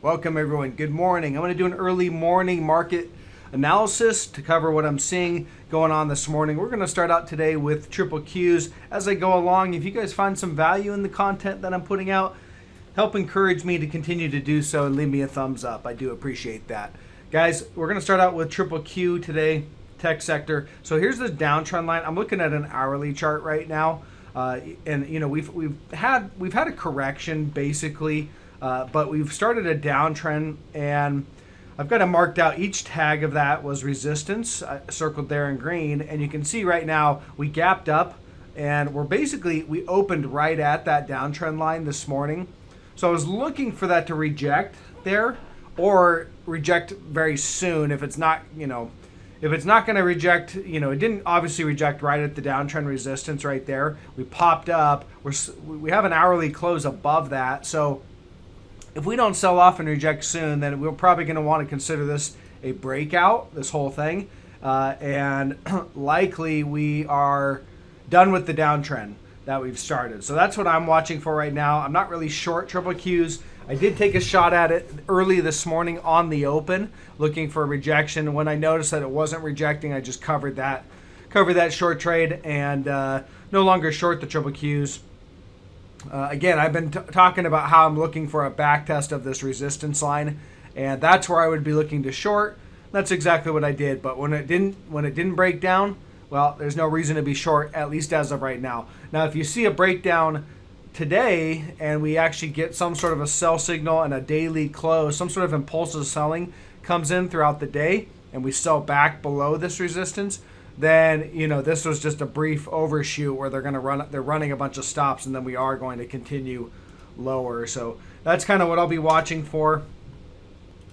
Welcome everyone. Good morning. I'm going to do an early morning market analysis to cover what I'm seeing going on this morning. We're going to start out today with triple Qs as I go along. If you guys find some value in the content that I'm putting out, help encourage me to continue to do so and leave me a thumbs up. I do appreciate that. Guys, we're going to start out with triple Q today, tech sector. So here's the downtrend line. I'm looking at an hourly chart right now. And you know, we've had a correction basically. But we've started a downtrend, and I've got it marked out. Each tag of that was resistance, circled there in green, and you can see right now we gapped up, and we opened right at that downtrend line this morning. So I was looking for that to reject there, or reject very soon if it's not, if it's not going to reject, it didn't obviously reject right at the downtrend resistance right there. We popped up. We have an hourly close above that, so if we don't sell off and reject soon, then we're probably going to want to consider this a breakout, this whole thing. And likely we are done with the downtrend that we've started. So that's what I'm watching for right now. I'm not really short triple Qs. I did take a shot at it early this morning on the open, looking for a rejection. When I noticed that it wasn't rejecting, I just covered that short trade and no longer short the triple Qs. Again, I've been talking about how I'm looking for a back test of this resistance line, and that's where I would be looking to short. That's exactly what I did. But when it didn't break down, well, there's no reason to be short, at least as of right now. Now, if you see a breakdown today and we actually get some sort of a sell signal and a daily close, some sort of impulsive selling comes in throughout the day, and we sell back below this resistance, then this was just a brief overshoot where they're running a bunch of stops, and then we are going to continue lower. So that's kind of what I'll be watching for.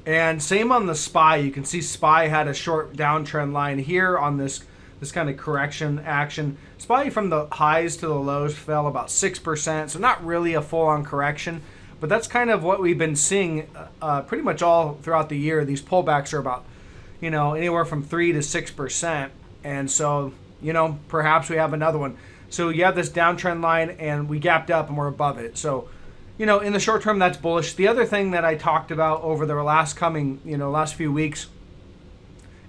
And same on the SPY. You can see SPY had a short downtrend line here on this kind of correction action. SPY from the highs to the lows fell about 6%, so not really a full-on correction, but that's kind of what we've been seeing pretty much all throughout the year. These pullbacks are about anywhere from 3 to 6%. And so, perhaps we have another one. So you have this downtrend line, and we gapped up, and we're above it. So, in the short term, that's bullish. The other thing that I talked about over the last few weeks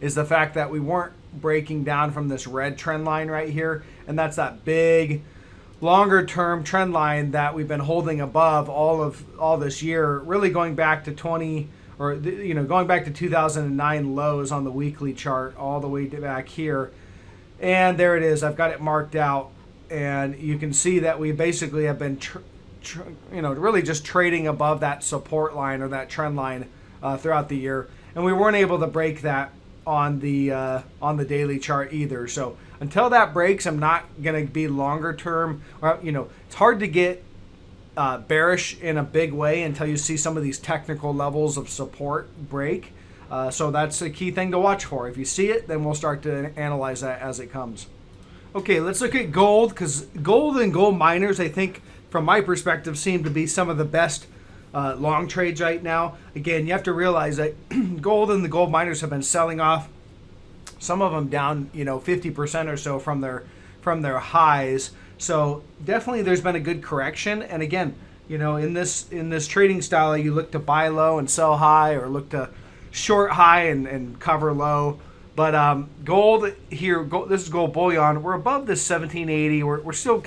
is the fact that we weren't breaking down from this red trend line right here. And that's that big, longer-term trend line that we've been holding above all this year, really going back to going back to 2009 lows on the weekly chart all the way back here. And there it is. I've got it marked out. And you can see that we basically have been, really just trading above that support line or that trend line throughout the year. And we weren't able to break that on the daily chart either. So until that breaks, I'm not going to be longer term. It's hard to get bearish in a big way until you see some of these technical levels of support break. So that's a key thing to watch for. If you see it, then we'll start to analyze that as it comes. Okay, let's look at gold, because gold and gold miners, I think, from my perspective, seem to be some of the best long trades right now. Again, you have to realize that gold and the gold miners have been selling off, some of them down 50% or so from their highs. So definitely there's been a good correction. And again, in this trading style, you look to buy low and sell high, or look to short high and cover low. But gold here, this is gold bullion. We're above this 1780. We're still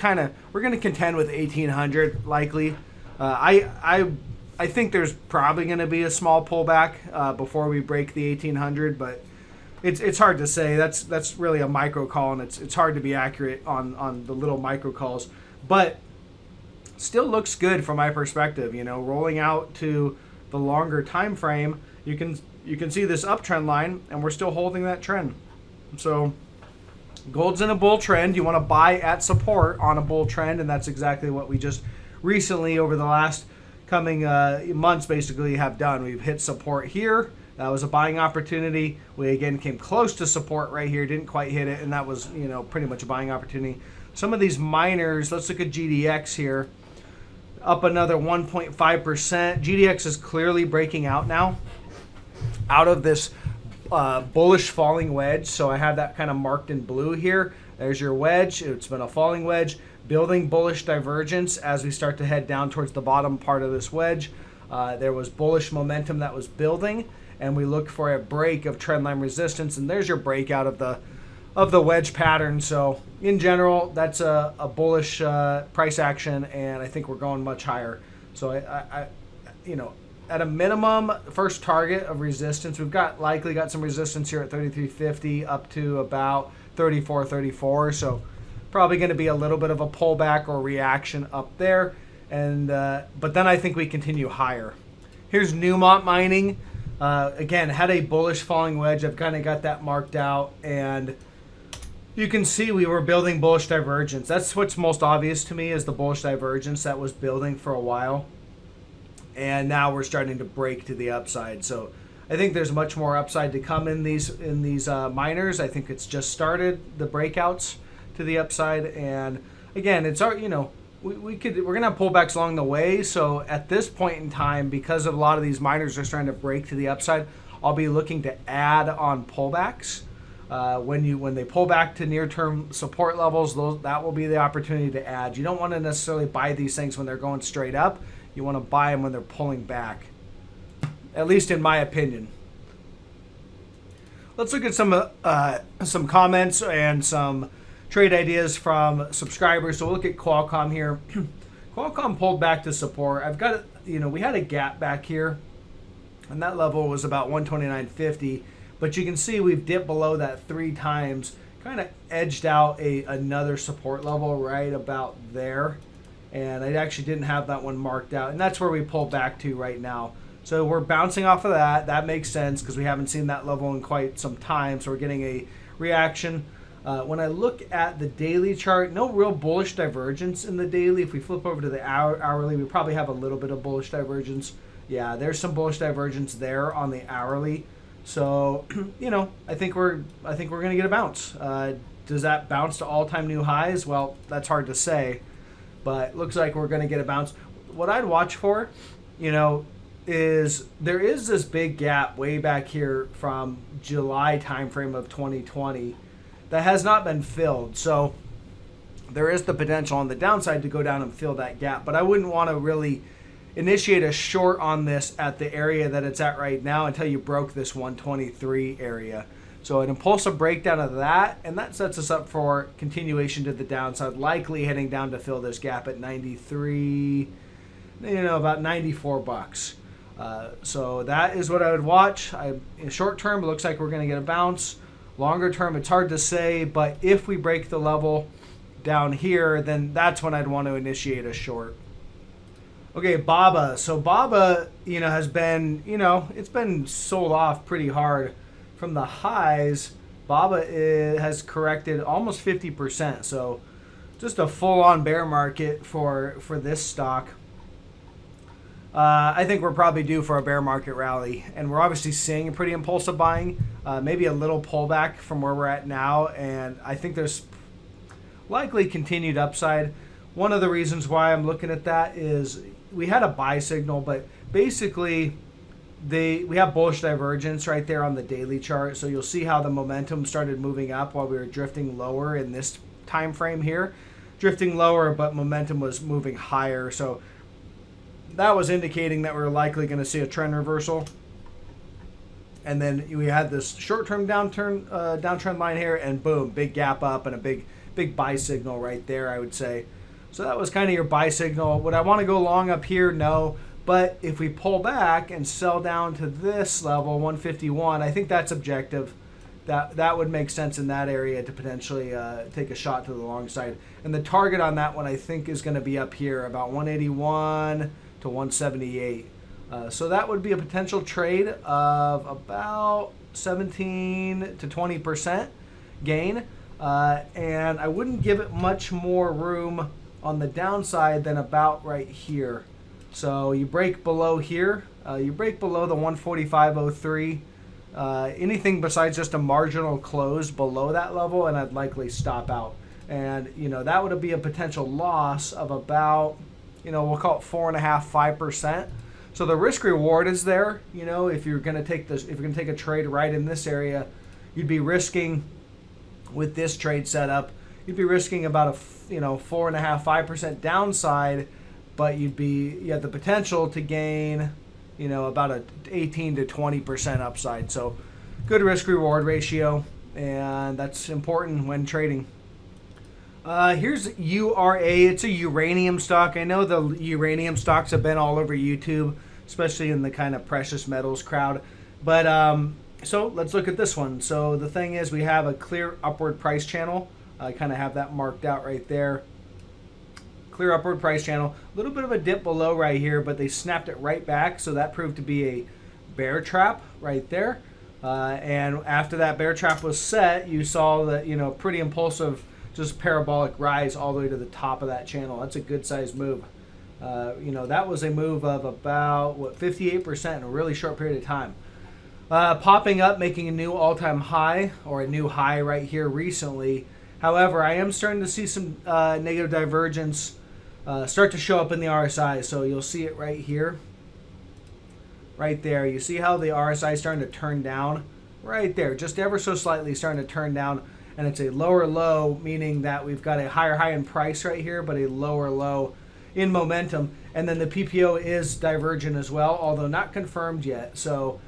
we're going to contend with 1800 likely. I think there's probably going to be a small pullback before we break the 1800, but it's hard to say. That's really a micro call, and it's hard to be accurate on the little micro calls. But still looks good from my perspective. Rolling out to the longer time frame, you can see this uptrend line, and we're still holding that trend. So gold's in a bull trend. You want to buy at support on a bull trend, and that's exactly what we just recently over the last coming months basically have done. We've hit support here. That was a buying opportunity. We again came close to support right here, didn't quite hit it, and that was pretty much a buying opportunity. Some of these miners, let's look at GDX here, up another 1.5%. GDX is clearly breaking out now, out of this bullish falling wedge. So I have that kind of marked in blue here. There's your wedge. It's been a falling wedge, building bullish divergence as we start to head down towards the bottom part of this wedge. There was bullish momentum that was building, and we looked for a break of trendline resistance, and there's your breakout of the wedge pattern. So in general, that's a bullish price action, and I think we're going much higher. So I at a minimum, first target of resistance, we've likely got some resistance here at 33.50 up to about 34.34. So probably going to be a little bit of a pullback or reaction up there, and but then I think we continue higher. Here's Newmont Mining. Again, had a bullish falling wedge. I've kind of got that marked out, and you can see we were building bullish divergence. That's what's most obvious to me, is the bullish divergence that was building for a while. And now we're starting to break to the upside. So I think there's much more upside to come in these miners. I think it's just started, the breakouts to the upside. And again, it's our, we're gonna have pullbacks along the way. So at this point in time, because of a lot of these miners are starting to break to the upside, I'll be looking to add on pullbacks. When they pull back to near-term support levels, that will be the opportunity to add. You don't want to necessarily buy these things when they're going straight up. You want to buy them when they're pulling back, at least in my opinion. Let's look at some comments and some trade ideas from subscribers. So we'll look at Qualcomm here. Qualcomm pulled back to support. I've got we had a gap back here, and that level was about 129.50. But you can see we've dipped below that 3 times, kind of edged out another support level right about there. And I actually didn't have that one marked out. And that's where we pull back to right now. So we're bouncing off of that. That makes sense because we haven't seen that level in quite some time. So we're getting a reaction. When I look at the daily chart, no real bullish divergence in the daily. If we flip over to the hourly, we probably have a little bit of bullish divergence. Yeah, there's some bullish divergence there on the hourly. So, I think we're going to get a bounce. Does that bounce to all-time new highs? Well, that's hard to say. But looks like we're going to get a bounce. What I'd watch for, is there is this big gap way back here from July timeframe of 2020 that has not been filled. So there is the potential on the downside to go down and fill that gap. But I wouldn't want to really initiate a short on this at the area that it's at right now until you broke this 123 area. So an impulsive breakdown of that, and that sets us up for continuation to the downside, likely heading down to fill this gap at 93, about 94 bucks. So that is what I would watch. In short term, it looks like we're going to get a bounce. Longer term, it's hard to say, but if we break the level down here, then that's when I'd want to initiate a short. Okay, BABA. So BABA, has been, it's been sold off pretty hard. From the highs, BABA has corrected almost 50%. So just a full-on bear market for this stock. I think we're probably due for a bear market rally. And we're obviously seeing a pretty impulsive buying, maybe a little pullback from where we're at now. And I think there's likely continued upside. One of the reasons why I'm looking at that is we had a buy signal, but basically we have bullish divergence right there on the daily chart. So you'll see how the momentum started moving up while we were drifting lower in this time frame here. Drifting lower, but momentum was moving higher. So that was indicating that we were likely going to see a trend reversal. And then we had this short-term downtrend line here, and boom, big gap up and a big buy signal right there, I would say. So that was kind of your buy signal. Would I want to go long up here? No. But if we pull back and sell down to this level, 151, I think that's objective. That would make sense in that area to potentially take a shot to the long side. And the target on that one, I think, is going to be up here, about 181 to 178. So that would be a potential trade of about 17 to 20% gain. And I wouldn't give it much more room on the downside than about right here. So you break below here, you break below the 145.03. Anything besides just a marginal close below that level, and I'd likely stop out. And that would be a potential loss of about, we'll call it 4.5–5%. So the risk reward is there. If you're going to take a trade right in this area, you'd be risking with this trade setup. You'd be risking about a 4.5–5% downside, but you have the potential to gain about a 18 to 20% upside. So good risk reward ratio, and that's important when trading. Here's URA. It's a uranium stock. I know the uranium stocks have been all over YouTube, especially in the kind of precious metals crowd. But so let's look at this one. So the thing is, we have a clear upward price channel. I kind of have that marked out right there. Clear upward price channel. A little bit of a dip below right here, but they snapped it right back. So that proved to be a bear trap right there. And after that bear trap was set, you saw that, pretty impulsive, just parabolic rise all the way to the top of that channel. That's a good sized move. That was a move of about 58% in a really short period of time. Popping up, making a new all-time high, or a new high right here recently. However, I am starting to see some negative divergence start to show up in the RSI. So you'll see it right here. Right there. You see how the RSI is starting to turn down? Right there. Just ever so slightly starting to turn down. And it's a lower low, meaning that we've got a higher high in price right here, but a lower low in momentum. And then the PPO is divergent as well, although not confirmed yet. So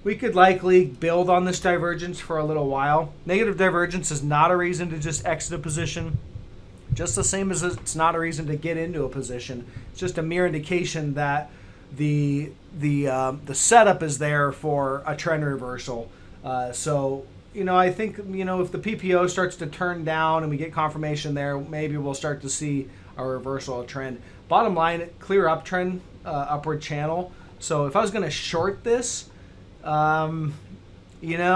we could likely build on this divergence for a little while. Negative divergence is not a reason to just exit a position, just the same as it's not a reason to get into a position. It's just a mere indication that the setup is there for a trend reversal. I think, if the PPO starts to turn down and we get confirmation there, maybe we'll start to see a reversal of trend. Bottom line, clear uptrend, upward channel. So if I was going to short this, I wouldn't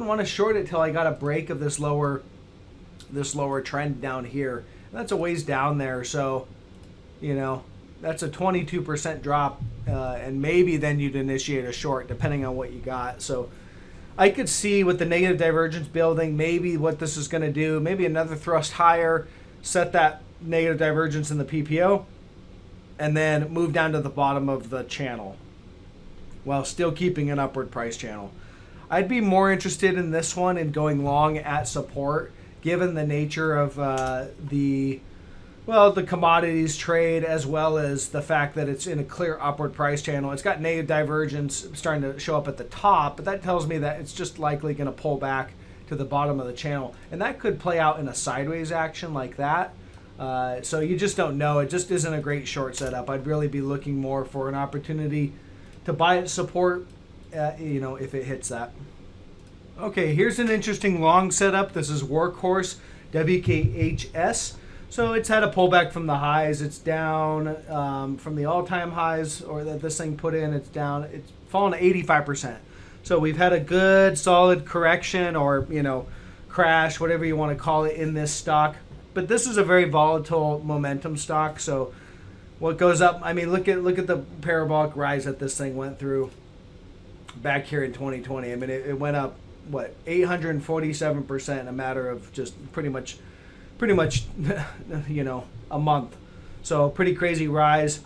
want to short it till I got a break of this lower trend down here. That's a ways down there, so that's a 22% drop, and maybe then you'd initiate a short depending on what you got. So I could see with the negative divergence building, maybe what this is going to do, maybe another thrust higher, set that negative divergence in the PPO, and then move down to the bottom of the channel while still keeping an upward price channel. I'd be more interested in this one in going long at support, given the nature of the commodities trade, as well as the fact that it's in a clear upward price channel. It's got negative divergence starting to show up at the top, but that tells me that it's just likely going to pull back to the bottom of the channel. And that could play out in a sideways action like that. So you just don't know. It just isn't a great short setup. I'd really be looking more for an opportunity to buy at support, if it hits that. Okay, here's an interesting long setup. This is Workhorse, WKHS. So it's had a pullback from the highs. It's down from the all-time highs, or that this thing put in. It's down. It's fallen to 85%. So we've had a good, solid correction, or crash, whatever you want to call it, in this stock. But this is a very volatile momentum stock. So what goes up? I mean, look at the parabolic rise that this thing went through back here in 2020. I mean, it went up 847% in a matter of just pretty much a month. So pretty crazy rise.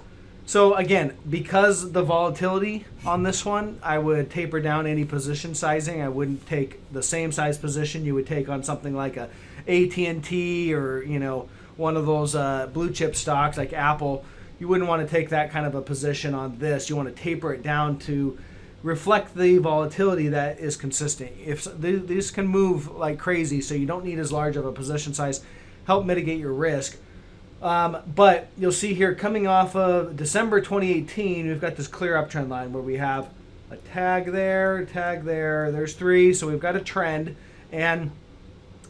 So again, because the volatility on this one, I would taper down any position sizing. I wouldn't take the same size position you would take on something like a AT&T or one of those blue chip stocks like Apple. You wouldn't want to take that kind of a position on this. You want to taper it down to reflect the volatility that is consistent. If these can move like crazy, so you don't need as large of a position size, help mitigate your risk. But you'll see here, coming off of December 2018, we've got this clear uptrend line where we have a tag there, there's three, so we've got a trend, and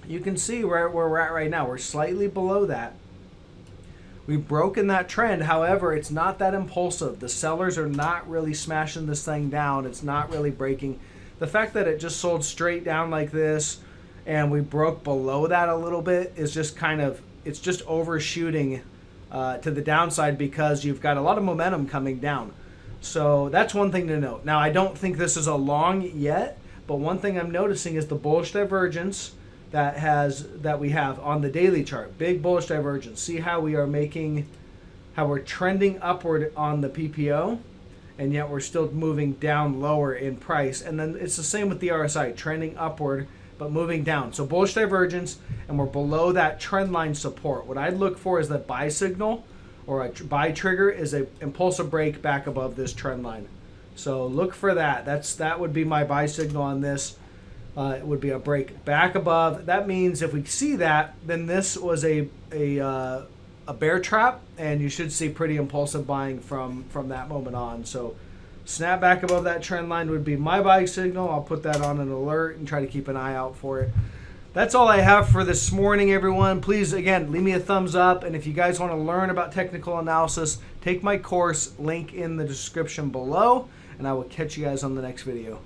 you can see where we're at right now. We're slightly below that. We've broken that trend. However, it's not that impulsive. The sellers are not really smashing this thing down. It's not really breaking. The fact that it just sold straight down like this and we broke below that a little bit is just it's just overshooting to the downside, because you've got a lot of momentum coming down. So that's one thing to note. Now, I don't think this is a long yet, but one thing I'm noticing is the bullish divergence that we have on the daily chart. Big bullish divergence. See how we're trending upward on the PPO, and yet we're still moving down lower in price. And then it's the same with the RSI, trending upward but moving down. So bullish divergence, and we're below that trend line support. What I'd look for is that buy signal or a buy trigger is a impulsive break back above this trend line. So look for that. That would be my buy signal on this. It would be a break back above. That means if we see that, then this was a bear trap, and you should see pretty impulsive buying from that moment on. So snap back above that trend line would be my buy signal. I'll put that on an alert and try to keep an eye out for it. That's all I have for this morning, everyone. Please, again, leave me a thumbs up. And if you guys want to learn about technical analysis, take my course, link in the description below. And I will catch you guys on the next video.